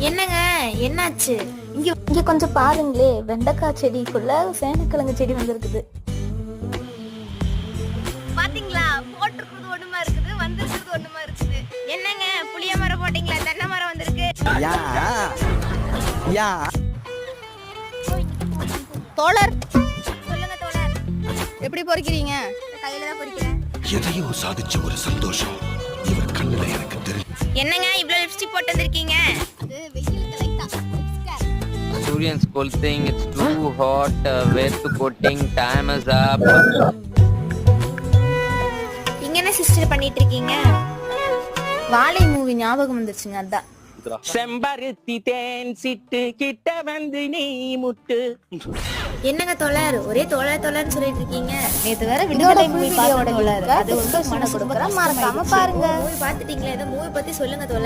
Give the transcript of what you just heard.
என்னங்க என்னாச்சு? இங்க கொஞ்சம் பாருங்களே, வெண்டைக்காய் செடிக்குள்ள சேனக்கிழங்கு செடி வந்திருக்குது. பாத்தீங்களா? போட்டிருக்கிறது ஒண்ணுமா இருக்குது, வந்திருக்கிறது ஒண்ணுமா இருக்குது. என்னங்க புளிய மரம் போட்டீங்களா? தென்னை மரம் வந்திருக்கு. தோழர், சொல்லுங்க தோழர். எப்படி பொறுக்கிறீங்க? கையில தான் பொறிக்கிறேன். எதையோ சாதிச்ச ஒரு சந்தோஷம் இவர் கண்ணுல எனக்கு தெரியும். என்னங்க இவ்ளோ லிப்ஸ்டிக் போட்டு வந்திருக்கீங்க? அது வெயிலுக்கு லைட்டா Students scolding, it's too hot, where to putting, time is up. இங்க என்ன சிஸ்டர் பண்ணிட்டு இருக்கீங்க? வாழை மூவி ஞாபகம் வந்துருச்சுங்க, அதான். செம்பருத்தி தேன் சிட்டு கிட்ட வந்து நீ முட்டு. என்னங்க தோழர் ஒரே தோழர் தோழர்னு சொல்லிட்டு இருக்கீங்க? நேத்து வேற விடுதலை மூவி பார்த்தோம் தோழர். அது ஒரு மனசு கொடுக்குற, மறக்காம பாருங்க. மூவி பாத்துட்டீங்களா? ஏதோ மூவி பத்தி சொல்லுங்க தோழர்.